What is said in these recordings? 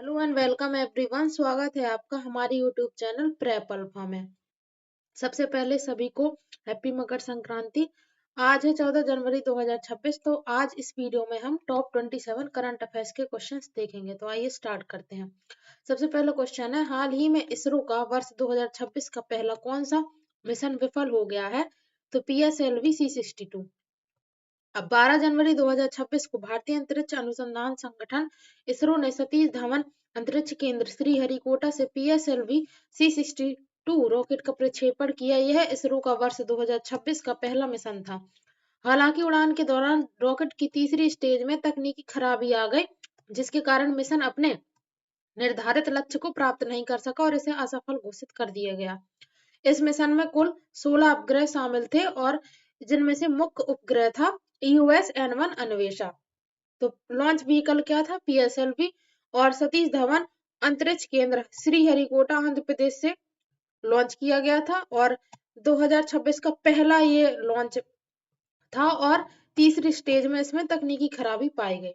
Hello and welcome everyone. स्वागत है आपका हमारे यूट्यूब चैनल प्रेप अल्फा में। सबसे पहले सभी को हैप्पी मकर संक्रांति। आज है 14 जनवरी 2026। तो आज इस वीडियो में हम टॉप 27 करंट अफेयर्स के क्वेश्चंस देखेंगे। तो आइए स्टार्ट करते हैं। सबसे पहला क्वेश्चन है, हाल ही में इसरो का वर्ष 2026 का पहला कौन सा मिशन विफल हो गया है? तो PSLV C62। अब 12 जनवरी 2026 को भारतीय अंतरिक्ष अनुसंधान संगठन इसरो ने सतीश धवन अंतरिक्ष केंद्र श्रीहरिकोटा से PSLV C62 रॉकेट का प्रक्षेपण किया। यह इसरो का वर्ष 2026 का पहला मिशन था। हालांकि उड़ान के दौरान रॉकेट की तीसरी स्टेज में तकनीकी खराबी आ गई, जिसके कारण मिशन अपने निर्धारित लक्ष्य को प्राप्त नहीं कर सका और इसे असफल घोषित कर दिया गया। इस मिशन में कुल 16 उपग्रह शामिल थे और जिनमें से मुख्य उपग्रह था EOS-N1 अन्वेषा। तो लॉन्च व्हीकल क्या था? PSLV। और सतीश धवन अंतरिक्ष केंद्र श्रीहरिकोटा आंध्र प्रदेश से लॉन्च किया गया था और 2026 का पहला ये लॉन्च था और तीसरी स्टेज में इसमें तकनीकी खराबी पाई गई,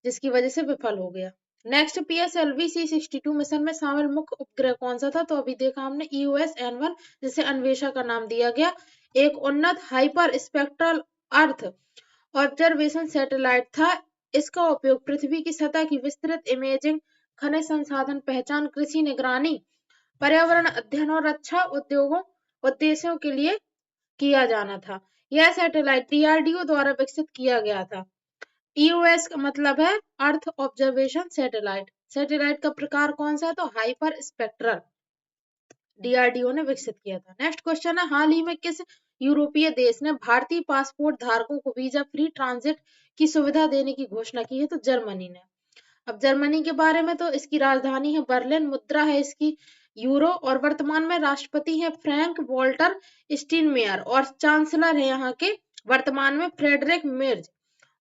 जिसकी वजह से विफल हो गया। नेक्स्ट, PSLV C62 मिशन में शामिल मुख्य उपग्रह कौन सा था? तो अभी देखा हमने EOS-N1, जिसे अन्वेषा का नाम दिया गया, एक उन्नत hyper spectral earth observation satellite था। इसका उपयोग पृथ्वी की सतह की विस्तृत इमेजिंग, खनिज संसाधन पहचान, कृषि निगरानी, पर्यावरण अध्ययन और रक्षा उद्देश्यों के लिए किया जाना था। यह सैटेलाइट DRDO द्वारा विकसित किया गया था। EOS का मतलब है अर्थ ऑब्जर्वेशन सैटेलाइट। सैटेलाइट का प्रकार कौन सा है? तो हाइपर स्पेक्ट्रल, DRDO ने विकसित किया था। नेक्स्ट क्वेश्चन है, हाल ही में किस यूरोपीय देश ने भारतीय पासपोर्ट धारकों को वीजा फ्री ट्रांजिट की सुविधा देने की घोषणा की है? तो जर्मनी ने। अब जर्मनी के बारे में, तो इसकी राजधानी है बर्लिन, मुद्रा है इसकी यूरो और वर्तमान में राष्ट्रपति है फ्रैंक वॉल्टर स्टीनमेयर और चांसलर है यहाँ के वर्तमान में फ्रेडरिक मेर्ज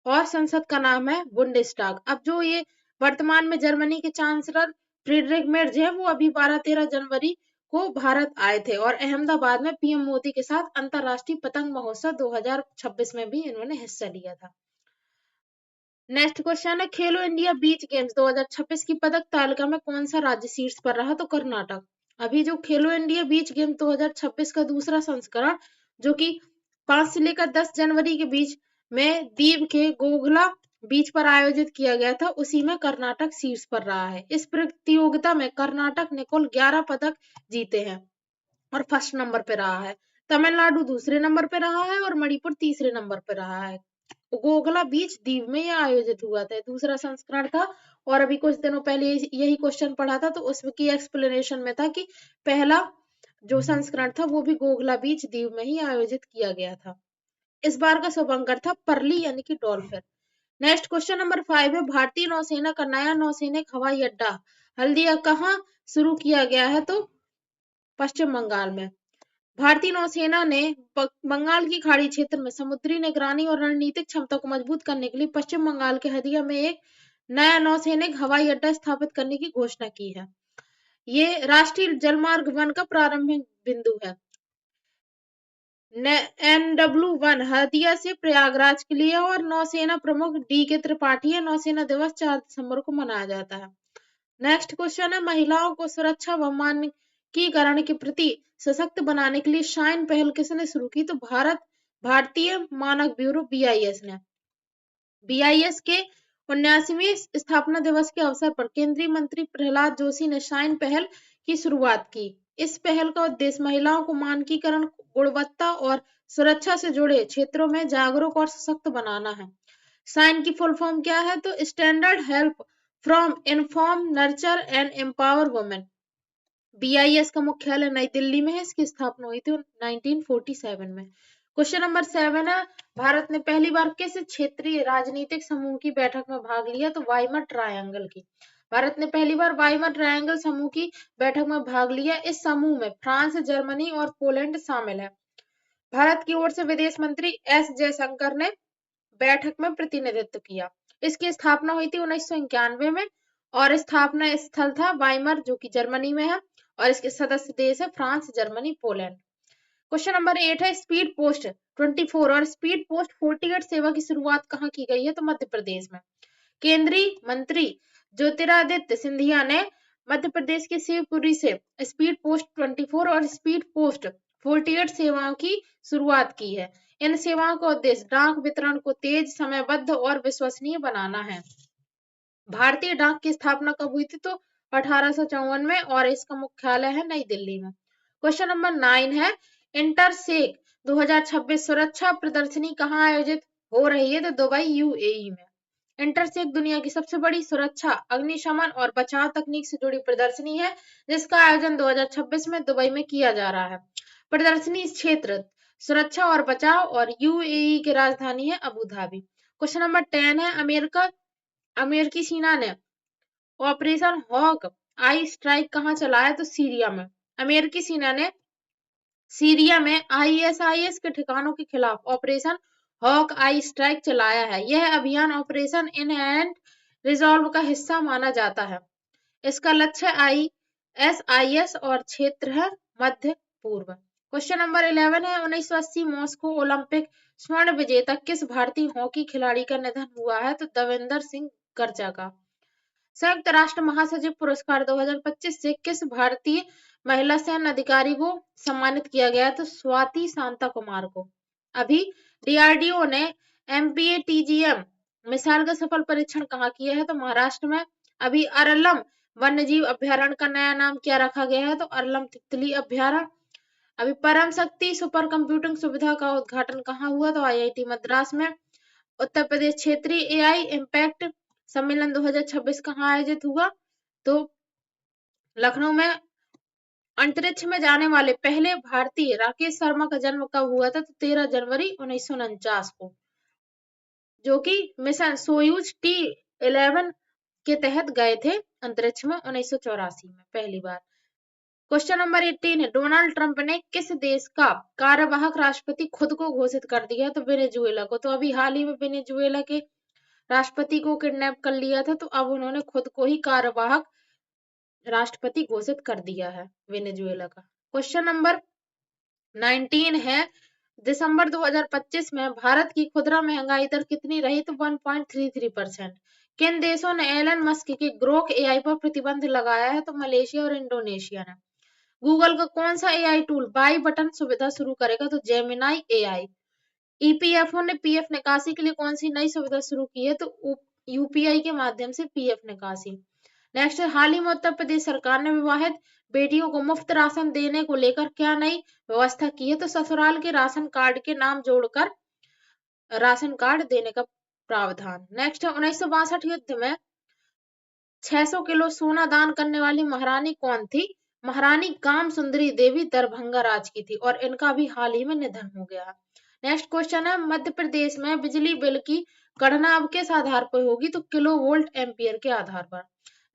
और संसद का नाम है बुंडेस्टाग। अब जो ये वर्तमान में जर्मनी के चांसलर फ्रेडरिक मेर्ज है, वो अभी 12-13 जनवरी को भारत आए थे और अहमदाबाद में PM मोदी के साथ अंतरराष्ट्रीय पतंग महोत्सव 2026 में भी इन्होंने हिस्सा लिया था। नेक्स्ट क्वेश्चन है, खेलो इंडिया बीच गेम्स 2026 की पदक तालिका में कौन सा राज्य शीर्ष पर रहा? तो कर्नाटक। अभी जो खेलो इंडिया बीच गेम 2026 का दूसरा संस्करण, जो कि 5 से लेकर 10 जनवरी के बीच में दीव के गोगला बीच पर आयोजित किया गया था, उसी में कर्नाटक शीर्ष पर रहा है। इस प्रतियोगिता में कर्नाटक ने कुल 11 पदक जीते हैं और फर्स्ट नंबर पे रहा है। तमिलनाडु दूसरे नंबर पे रहा है और मणिपुर तीसरे नंबर पे रहा है। गोगला बीच दीव में यह आयोजित हुआ था, दूसरा संस्करण था। और अभी कुछ दिनों पहले यही क्वेश्चन पढ़ा था, तो उसकी एक्सप्लेनेशन में था कि पहला जो संस्करण था वो भी गोगला बीच दीव में ही आयोजित किया गया था। इस बार का शुभंकर था परली यानी कि डॉल्फिन। नेक्स्ट क्वेश्चन नंबर 5 है, भारतीय नौसेना का नया नौसैनिक हवाई अड्डा हल्दिया कहाँ शुरू किया गया है? तो पश्चिम बंगाल में। भारतीय नौसेना ने बंगाल की खाड़ी क्षेत्र में समुद्री निगरानी और रणनीतिक क्षमता को मजबूत करने के लिए पश्चिम बंगाल के हल्दिया में एक नया नौसैनिक हवाई अड्डा स्थापित करने की घोषणा की है। ये राष्ट्रीय जलमार्ग 1 का प्रारंभिक बिंदु है। NW1 हल्दिया से प्रयागराज के लिए और नौसेना प्रमुख DK त्रिपाठी है। नौसेना दिवस 4 दिसंबर को मनाया जाता है। नेक्स्ट क्वेश्चन है, महिलाओं को सुरक्षा व मानकीकरण के प्रति सशक्त बनाने के लिए शाइन पहल किसने शुरू की? तो भारतीय मानक ब्यूरो BIS ने। BIS के 79वें स्थापना दिवस के अवसर पर केंद्रीय मंत्री प्रहलाद जोशी ने शाइन पहल की शुरुआत की। इस पहल का उद्देश्य महिलाओं को मानकीकरण, गुणवत्ता और सुरक्षा से जुड़े क्षेत्रों में जागरूक और सशक्त बनाना है। शाइन की फुल फॉर्म क्या है? तो standard help from inform nurture and empower women. BIS का मुख्यालय नई दिल्ली में है। इसकी स्थापना हुई थी 1947 में। क्वेश्चन नंबर 7 है, भारत ने पहली बार किस क्षेत्रीय राजनीतिक समूह की बैठक में भाग लिया? तो वाइमर ट्रायंगल की। भारत ने पहली बार वाइमर ट्रायंगल समूह की बैठक में भाग लिया। इस समूह में फ्रांस, जर्मनी और पोलैंड शामिल है। भारत की ओर से विदेश मंत्री S जयशंकर ने बैठक में प्रतिनिधित्व किया। इसकी स्थापना हुई थी 1991 में और स्थापना स्थल था वाइमर, जो कि जर्मनी में है और इसके सदस्य देश है France, Germany, Poland. Question number 8 है, स्पीड पोस्ट 24 और स्पीड पोस्ट 48 सेवा की शुरुआत कहाँ की गई है? तो मध्य प्रदेश में। केंद्रीय मंत्री ज्योतिरादित्य सिंधिया ने मध्य प्रदेश के शिवपुरी से स्पीड पोस्ट 24 और स्पीड पोस्ट 48 सेवाओं की शुरुआत की है। इन सेवाओं का उद्देश्य डाक वितरण को तेज, समयबद्ध और विश्वसनीय बनाना है। भारतीय डाक की स्थापना कब हुई थी? तो 1854 में, और इसका मुख्यालय है नई दिल्ली में। क्वेश्चन नंबर 9 है, इंटरसेक 2026 सुरक्षा प्रदर्शनी कहाँ आयोजित हो रही है? तो दुबई, यूएई में। इंटरसेक दुनिया की सबसे बड़ी सुरक्षा, अग्निशमन और बचाव तकनीक से जुड़ी प्रदर्शनी है, जिसका आयोजन 2026 में दुबई में किया जा रहा है। प्रदर्शनी क्षेत्र सुरक्षा और बचाव, और यूएई की राजधानी है अबू धाबी। क्वेश्चन नंबर 10 है, अमेरिकी सेना ने ऑपरेशन हॉक आई स्ट्राइक कहाँ चलाया? तो सीरिया में। अमेरिकी सेना ने सीरिया में आईएसआईएस के ठिकानों के खिलाफ ऑपरेशन हॉक आई स्ट्राइक चलाया है। यह अभियान ऑपरेशन इनहैरेंट रिजॉल्व का हिस्सा माना जाता है। इसका लक्ष्य आईएसआईएस और क्षेत्र है मध्य पूर्व। क्वेश्चन नंबर 11 है, 1980 मॉस्को ओलंपिक स्वर्ण विजेता किस भारतीय हॉकी खिलाड़ी का निधन हुआ है? तो देवेंद्र सिंह गर्जा का। संयुक्त राष्ट्र महासचिव पुरस्कार 2025 से किस भारतीय महिला सैन्य अधिकारी को सम्मानित किया गया? तो स्वाति शांता कुमार को। अभी डीआरडीओ ने एमपीएटीजीएम मिसाइल का सफल परीक्षण कहाँ किया है? तो महाराष्ट्र में। अभी अरलम वन्यजीव अभ्यारण्य का नया नाम क्या रखा गया है? तो अरलम तितली अभ्यारण्य। अभी परम शक्ति सुपर कंप्यूटिंग सुविधा का उद्घाटन कहाँ हुआ? तो आईआईटी मद्रास में। उत्तर प्रदेश क्षेत्रीय एआई इम्पैक्ट सम्मेलन 2026 कहाँ आयोजित हुआ? तो लखनऊ में। अंतरिक्ष में जाने वाले पहले भारतीय राकेश शर्मा का जन्म कब हुआ था? तो 13 जनवरी 1949 को, जो कि मिशन सोयूज T11 के तहत गए थे अंतरिक्ष में 1984 में पहली बार। क्वेश्चन नंबर 18 है, डोनाल्ड ट्रंप ने किस देश का कार्यवाहक राष्ट्रपति खुद को घोषित कर दिया है? तो वेनेजुएला को। तो अभी हाल ही में वेनेजुएला के राष्ट्रपति को किडनैप कर लिया था, तो अब उन्होंने खुद को ही कार्यवाहक राष्ट्रपति घोषित कर दिया है वेनेजुएला का। क्वेश्चन नंबर 19 है, दिसंबर 2025 में भारत की खुदरा महंगाई दर कितनी रही? तो 1.33%। किन देशों ने एलन मस्क की ग्रोक एआई पर प्रतिबंध लगाया है? तो मलेशिया और इंडोनेशिया ने। गूगल का कौन सा एआई टूल बाई बटन सुविधा शुरू करेगा? तो जेमिनाई एआई। ईपीएफओ ने पीएफ निकासी के लिए कौन सी नई सुविधा शुरू की है? तो यूपीआई के माध्यम से पीएफ निकासी। नेक्स्ट, हाल ही में उत्तर प्रदेश सरकार ने विवाहित बेटियों को मुफ्त राशन देने को लेकर क्या नई व्यवस्था की है? तो ससुराल के राशन कार्ड के नाम जोड़कर राशन कार्ड देने का प्रावधान। नेक्स्ट है, 1962 युद्ध में 600 किलो सोना दान करने वाली महारानी कौन थी? महारानी काम सुंदरी देवी दरभंगा राज की थी, और इनका भी हाल ही में निधन हो गया। नेक्स्ट क्वेश्चन है, मध्य प्रदेश में बिजली बिल की गणना अब किस आधार पर होगी? तो किलो वोल्ट एम्पियर के आधार पर।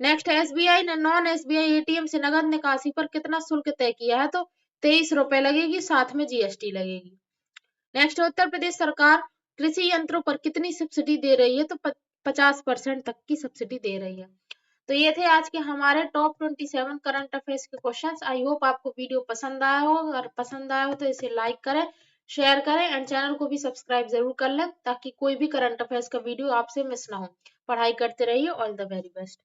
नेक्स्ट, एसबीआई ने नॉन एसबीआई एटीएम से नगद निकासी पर कितना शुल्क तय किया है? तो 23 रुपए लगेगी, साथ में जीएसटी लगेगी। नेक्स्ट, उत्तर प्रदेश सरकार कृषि यंत्रों पर कितनी सब्सिडी दे रही है? तो 50% तक की सब्सिडी दे रही है। तो ये थे आज के हमारे टॉप 27 करंट अफेयर्स के क्वेश्चंस। आई होप आपको वीडियो पसंद आया हो। अगर पसंद आया हो तो इसे लाइक करें, शेयर करें, एंड चैनल को भी सब्सक्राइब जरूर कर लें, ताकि कोई भी करंट अफेयर्स का वीडियो आपसे मिस ना हो। पढ़ाई करते रहिए। All the very best.